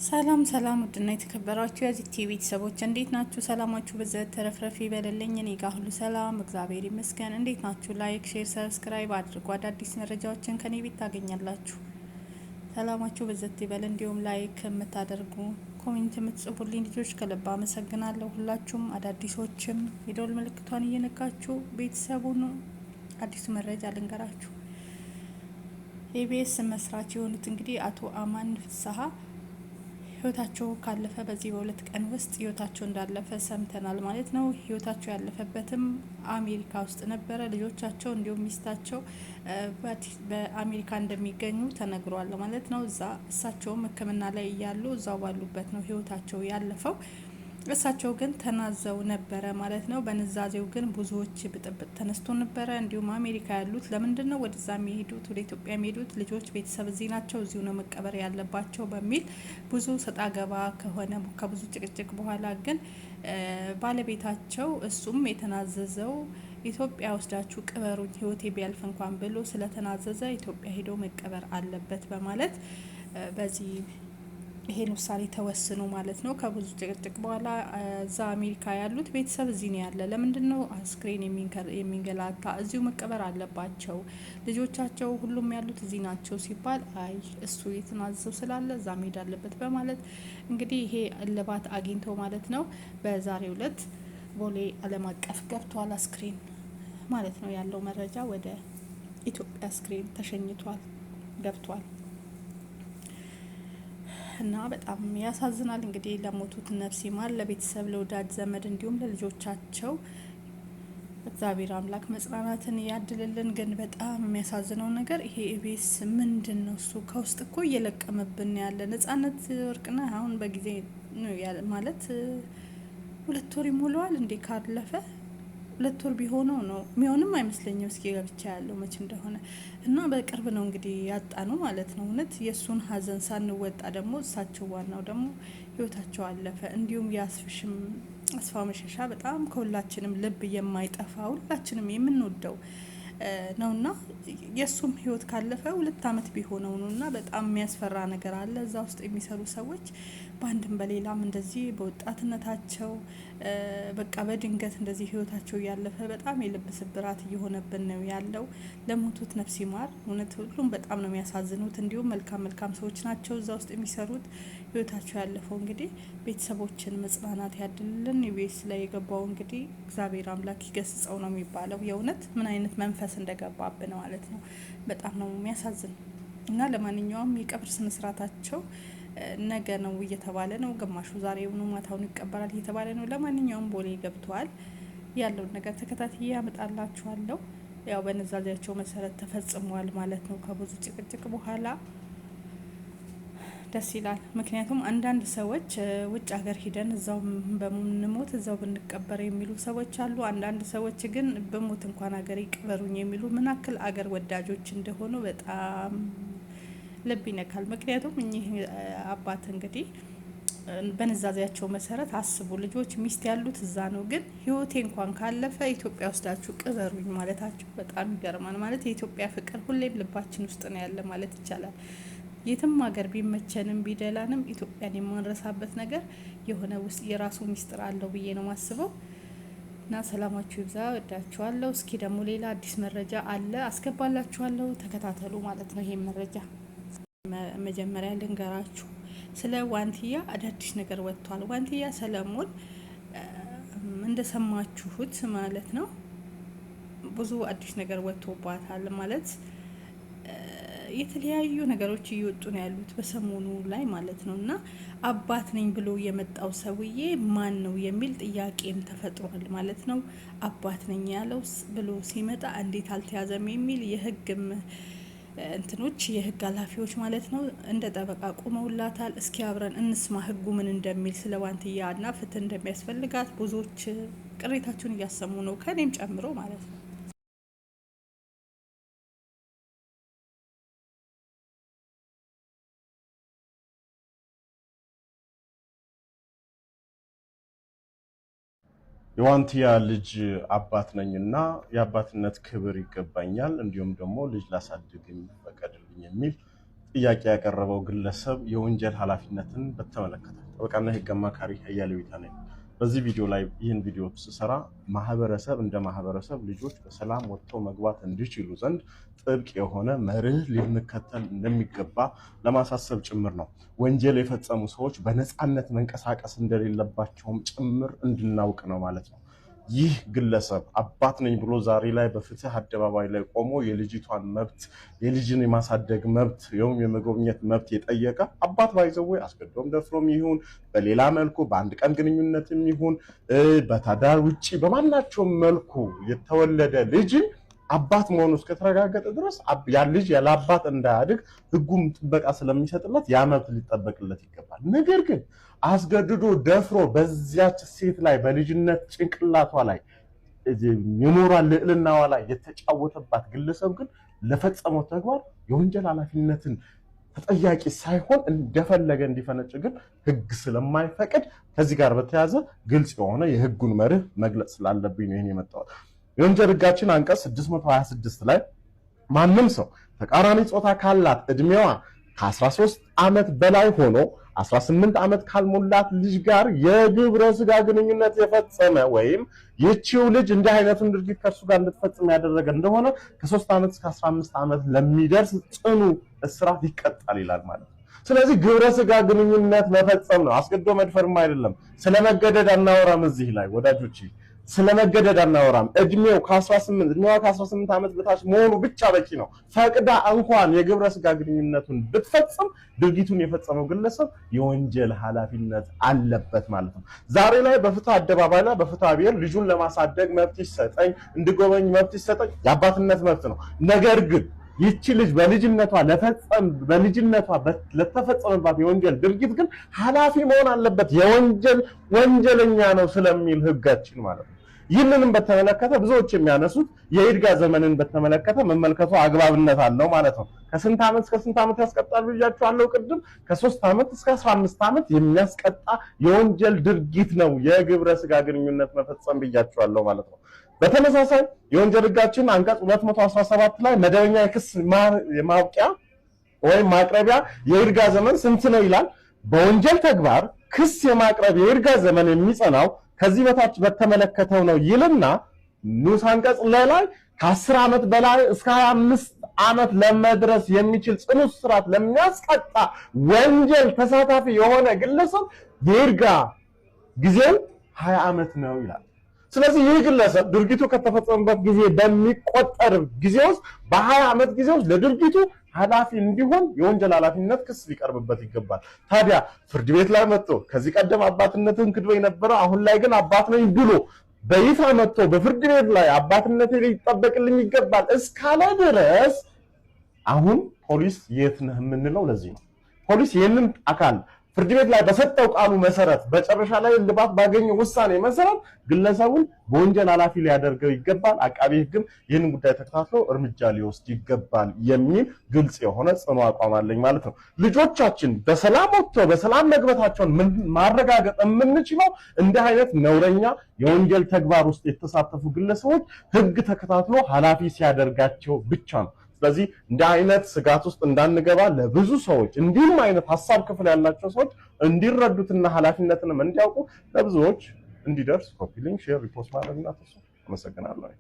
ሰላም ሰላም ውድና የተከበራችሁ የዚህ ቲቪ ቤተሰቦች እንዴት ናችሁ? ሰላማችሁ በዘት ተረፍረፍ ይበልልኝ። እኔ ጋር ሁሉ ሰላም እግዚአብሔር ይመስገን። እንዴት ናችሁ? ላይክ፣ ሼር፣ ሰብስክራይብ አድርጉ። አዳዲስ መረጃዎችን ከኔ ቤት ታገኛላችሁ። ሰላማችሁ በዘት ይበል። እንዲሁም ላይክ የምታደርጉ ኮሜንት የምትጽፉልኝ ልጆች ከልብ አመሰግናለሁ። ሁላችሁም አዳዲሶችም የደወል ምልክቷን እየነካችሁ ቤተሰቡን አዲሱ መረጃ ልንገራችሁ። ኢቢኤስ መስራች የሆኑት እንግዲህ አቶ አማን ፍስሀ ህይወታቸው ካለፈ በዚህ በሁለት ቀን ውስጥ ህይወታቸው እንዳለፈ ሰምተናል ማለት ነው። ህይወታቸው ያለፈበትም አሜሪካ ውስጥ ነበረ። ልጆቻቸው እንዲሁም ሚስታቸው በአሜሪካ እንደሚገኙ ተነግሯል ማለት ነው። እዛ እሳቸውም ሕክምና ላይ እያሉ እዛው ባሉበት ነው ህይወታቸው ያለፈው። እሳቸው ግን ተናዘው ነበረ ማለት ነው። በንዛዜው ግን ብዙዎች ብጥብጥ ተነስቶ ነበረ። እንዲሁም አሜሪካ ያሉት ለምንድን ነው ወደዛ የሚሄዱት ወደ ኢትዮጵያ የሚሄዱት ልጆች ቤተሰብ እዚህ ናቸው፣ እዚሁ ነው መቀበር ያለባቸው በሚል ብዙ ሰጣ ገባ ከሆነ ከብዙ ጭቅጭቅ በኋላ ግን ባለቤታቸው እሱም የተናዘዘው ኢትዮጵያ ወስዳችሁ ቅበሩኝ ህይወቴ ቢያልፍ እንኳን ብሎ ስለተናዘዘ ኢትዮጵያ ሄዶ መቀበር አለበት በማለት በዚህ ይሄን ውሳኔ ተወስኖ ማለት ነው። ከብዙ ጭቅጭቅ በኋላ እዛ አሜሪካ ያሉት ቤተሰብ እዚህ ነው ያለ፣ ለምንድን ነው አስክሬን የሚንገላታ? እዚሁ መቀበር አለባቸው ልጆቻቸው ሁሉም ያሉት እዚህ ናቸው ሲባል አይ እሱ የተናዘዘው ስላለ እዛ መሄድ አለበት በማለት እንግዲህ ይሄ እልባት አግኝቶ ማለት ነው። በዛሬው ዕለት ቦሌ ዓለም አቀፍ ገብቷል አስክሬን ማለት ነው። ያለው መረጃ ወደ ኢትዮጵያ አስክሬን ተሸኝቷል ገብቷል። እና በጣም ያሳዝናል። እንግዲህ ለሞቱት ነፍስ ይማር፣ ለቤተሰብ ለወዳጅ ዘመድ እንዲሁም ለልጆቻቸው እግዚአብሔር አምላክ መጽናናትን ያድልልን። ግን በጣም የሚያሳዝነው ነገር ይሄ ኢቢኤስ ምንድን ነው? እሱ ከውስጥ እኮ እየለቀመብን ያለ ነጻነት ወርቅነህ አሁን በጊዜ ማለት 2 ወር ይሞላዋል እንዴ ካለፈ 2 ወር ቢሆነው ነው የሚሆንም አይመስለኝም። እስኪ ገብቻ ያለው መቼ እንደሆነ እና በቅርብ ነው እንግዲህ ያጣ ነው ማለት ነው። እውነት የእሱን ሀዘን ሳንወጣ ደግሞ እሳቸው ዋናው ደግሞ ህይወታቸው አለፈ። እንዲሁም የአስፍሽም አስፋ መሸሻ በጣም ከሁላችንም ልብ የማይጠፋ ሁላችንም የምንወደው ነውና የእሱም ህይወት ካለፈ 2 አመት ቢሆነው ነውና በጣም የሚያስፈራ ነገር አለ። እዛ ውስጥ የሚሰሩ ሰዎች በአንድም በሌላም እንደዚህ በወጣትነታቸው በቃ በድንገት እንደዚህ ህይወታቸው እያለፈ በጣም የልብ ስብራት እየሆነብን ነው ያለው። ለሞቱት ነፍስ ይማር። እውነት ሁሉም በጣም ነው የሚያሳዝኑት። እንዲሁም መልካም ሰዎች ናቸው እዛ ውስጥ የሚሰሩት። ህይወታቸው ያለፈው እንግዲህ ቤተሰቦችን መጽናናት ያድልልን። ኢቢኤስ ላይ የገባው እንግዲህ እግዚአብሔር አምላክ ይገስጸው ነው የሚባለው። የእውነት ምን አይነት መንፈስ እንደገባብን ማለት ነው። በጣም ነው የሚያሳዝን እና ለማንኛውም የቀብር ስነስርዓታቸው ነገ ነው እየተባለ ነው። ግማሹ ዛሬ ሆኖ ማታውን ይቀበላል እየተባለ ነው። ለማንኛውም ቦሌ ገብተዋል። ያለውን ነገር ተከታትዬ ያመጣላችኋለሁ። ያው በነዛዚያቸው መሰረት ተፈጽሟል ማለት ነው። ከብዙ ጭቅጭቅ በኋላ ደስ ይላል። ምክንያቱም አንዳንድ ሰዎች ውጭ ሀገር ሂደን እዛው በምንሞት እዛው ብንቀበር የሚሉ ሰዎች አሉ። አንዳንድ ሰዎች ግን በሞት እንኳን ሀገር ይቅበሩኝ የሚሉ ምን ያክል አገር ወዳጆች እንደሆኑ በጣም ልብ ይነካል። ምክንያቱም እኚህ አባት እንግዲህ በንዛዜያቸው መሰረት አስቡ፣ ልጆች ሚስት ያሉት እዛ ነው፣ ግን ህይወቴ እንኳን ካለፈ ኢትዮጵያ ወስዳችሁ ቅበሩኝ ማለታቸው በጣም ይገርማል። ማለት የኢትዮጵያ ፍቅር ሁሌም ልባችን ውስጥ ነው ያለ ማለት ይቻላል። የትም ሀገር ቢመቸንም ቢደላንም ኢትዮጵያን የማንረሳበት ነገር የሆነ ውስጥ የራሱ ሚስጥር አለው ብዬ ነው ማስበው። እና ሰላማችሁ ይብዛ፣ ወዳችኋለሁ። እስኪ ደግሞ ሌላ አዲስ መረጃ አለ አስገባላችኋለሁ፣ ተከታተሉ ማለት ነው። ይሄን መረጃ መጀመሪያ ልንገራችሁ። ስለ ዋንትያ አዳዲስ ነገር ወጥቷል። ዋንትያ ሰለሞን እንደሰማችሁት ማለት ነው ብዙ አዲስ ነገር ወጥቶባታል ማለት የተለያዩ ነገሮች እየወጡ ነው ያሉት በሰሞኑ ላይ ማለት ነው። እና አባት ነኝ ብሎ የመጣው ሰውዬ ማን ነው የሚል ጥያቄም ተፈጥሯል ማለት ነው። አባት ነኝ ያለው ብሎ ሲመጣ እንዴት አልተያዘም የሚል የህግም እንትኖች የህግ ኃላፊዎች ማለት ነው እንደ ጠበቃ ቆመውላታል። እስኪ አብረን እንስማ ህጉ ምን እንደሚል ስለ ዋንትያና ፍትህ እንደሚያስፈልጋት ብዙዎች ቅሬታቸውን እያሰሙ ነው፣ ከኔም ጨምሮ ማለት ነው። የዋንትያ ልጅ አባት ነኝና የአባትነት ክብር ይገባኛል፣ እንዲሁም ደግሞ ልጅ ላሳድግ ፈቀድልኝ የሚል ጥያቄ ያቀረበው ግለሰብ የወንጀል ኃላፊነትን በተመለከተ ጠበቃና የህግ አማካሪ አያሌው ይታ ነኝ። በዚህ ቪዲዮ ላይ ይህን ቪዲዮ ስሰራ ማህበረሰብ እንደ ማህበረሰብ ልጆች በሰላም ወጥተው መግባት እንዲችሉ ዘንድ ጥብቅ የሆነ መርህ ሊንከተል እንደሚገባ ለማሳሰብ ጭምር ነው። ወንጀል የፈጸሙ ሰዎች በነፃነት መንቀሳቀስ እንደሌለባቸውም ጭምር እንድናውቅ ነው ማለት ነው። ይህ ግለሰብ አባት ነኝ ብሎ ዛሬ ላይ በፍትህ አደባባይ ላይ ቆሞ የልጅቷን መብት የልጅን የማሳደግ መብት የመጎብኘት መብት የጠየቀ አባት ባይዘው አስገድዶም ደፍሮም ይሁን በሌላ መልኩ በአንድ ቀን ግንኙነትም ይሁን በታዳር ውጪ በማናቸውም መልኩ የተወለደ ልጅ አባት መሆኑ እስከተረጋገጠ ድረስ ያ ልጅ ያለ አባት እንዳያድግ ህጉም ጥበቃ ስለሚሰጥለት ያ መብት ሊጠበቅለት ይገባል። ነገር ግን አስገድዶ ደፍሮ በዚያች ሴት ላይ በልጅነት ጭንቅላቷ ላይ የሞራል ልዕልናዋ ላይ የተጫወተባት ግለሰብ ግን ለፈጸመው ተግባር የወንጀል ኃላፊነትን ተጠያቂ ሳይሆን እንደፈለገ እንዲፈነጭ ግን ህግ ስለማይፈቅድ ከዚህ ጋር በተያያዘ ግልጽ የሆነ የህጉን መርህ መግለጽ ስላለብኝ ነው ይሄን የመጣው። የወንጀል ህጋችን አንቀጽ 626 ላይ ማንም ሰው ተቃራኒ ጾታ ካላት እድሜዋ ከ13 ዓመት በላይ ሆኖ 18 ዓመት ካልሞላት ልጅ ጋር የግብረ ስጋ ግንኙነት የፈጸመ ወይም ይህቺው ልጅ እንዲህ አይነቱን ድርጊት ከእርሱ ጋር እንድትፈጽም ያደረገ እንደሆነ ከ3 ዓመት እስከ 15 ዓመት ለሚደርስ ጽኑ እስራት ይቀጣል ይላል ማለት ነው። ስለዚህ ግብረ ስጋ ግንኙነት መፈጸም ነው፣ አስገድዶ መድፈርም አይደለም። ስለመገደድ አናወራም እዚህ ላይ ወዳጆች፣ ስለመገደድ አናወራም። እድሜዋ ከ18 ዓመት በታች መሆኑ ብቻ በቂ ነው። ፈቅዳ እንኳን የግብረ ስጋ ግንኙነቱን ብትፈጽም ድርጊቱን የፈጸመው ግለሰብ የወንጀል ኃላፊነት አለበት ማለት ነው። ዛሬ ላይ በፍትህ አደባባይ ላይ በፍትህ ብሔር ልጁን ለማሳደግ መብት ይሰጠኝ፣ እንድጎበኝ መብት ይሰጠኝ የአባትነት መብት ነው። ነገር ግን ይቺ ልጅ በልጅነቷ ለተፈጸመባት የወንጀል ድርጊት ግን ኃላፊ መሆን አለበት። ወንጀለኛ ነው ስለሚል ህጋችን ማለት ነው። ይህንንም በተመለከተ ብዙዎች የሚያነሱት የይርጋ ዘመንን በተመለከተ መመልከቱ አግባብነት አለው ማለት ነው። ከስንት ዓመት እስከ ስንት ዓመት ያስቀጣል ብያችኋለሁ ቅድም። ከ3 ዓመት እስከ 15 ዓመት የሚያስቀጣ የወንጀል ድርጊት ነው የግብረ ስጋ ግንኙነት መፈጸም ብያችኋለሁ ማለት ነው። በተመሳሳይ የወንጀል ህጋችን አንቀጽ 217 ላይ መደበኛ የክስ ማብቂያ ወይም ማቅረቢያ የይርጋ ዘመን ስንት ነው ይላል። በወንጀል ተግባር ክስ የማቅረብ የይርጋ ዘመን የሚጸናው ከዚህ በታች በተመለከተው ነው ይልና ንዑስ አንቀጽ ላይ ከ10 ዓመት በላይ እስከ 25 ዓመት ለመድረስ የሚችል ጽኑ እስራት ለሚያስቀጣ ወንጀል ተሳታፊ የሆነ ግለሰብ የይርጋ ጊዜው 20 ዓመት ነው ይላል። ስለዚህ ይህ ግለሰብ ድርጊቱ ከተፈጸመበት ጊዜ በሚቆጠር ጊዜ ውስጥ በ20 ዓመት ጊዜ ውስጥ ለድርጊቱ ኃላፊ እንዲሆን የወንጀል ኃላፊነት ክስ ሊቀርብበት ይገባል። ታዲያ ፍርድ ቤት ላይ መጥቶ ከዚህ ቀደም አባትነትን ክዶ የነበረ አሁን ላይ ግን አባት ነኝ ብሎ በይፋ መጥቶ በፍርድ ቤት ላይ አባትነቴ ሊጠበቅልኝ ይገባል እስካለ ድረስ አሁን ፖሊስ የት ነህ የምንለው ለዚህ ነው። ፖሊስ ይህንን አካል ፍርድ ቤት ላይ በሰጠው ቃሉ መሰረት በጨረሻ ላይ ልባት ባገኘው ውሳኔ መሰረት ግለሰቡን በወንጀል ኃላፊ ሊያደርገው ይገባል። አቃቤ ሕግም ይህንን ጉዳይ ተከታትሎ እርምጃ ሊወስድ ይገባል የሚል ግልጽ የሆነ ጽኑ አቋም አለኝ ማለት ነው። ልጆቻችን በሰላም ወጥተው በሰላም መግባታቸውን ማረጋገጥ የምንችለው እንዲህ አይነት ነውረኛ የወንጀል ተግባር ውስጥ የተሳተፉ ግለሰቦች ሕግ ተከታትሎ ኃላፊ ሲያደርጋቸው ብቻ ነው። ስለዚህ እንደ አይነት ስጋት ውስጥ እንዳንገባ ለብዙ ሰዎች እንዲህም አይነት ሐሳብ ክፍል ያላቸው ሰዎች እንዲረዱትና ኃላፊነትንም እንዲያውቁ ለብዙዎች እንዲደርስ ኮፒ ሊንክ፣ ሼር፣ ሪፖስት ማድረግ እንዳትረሱ። አመሰግናለሁ።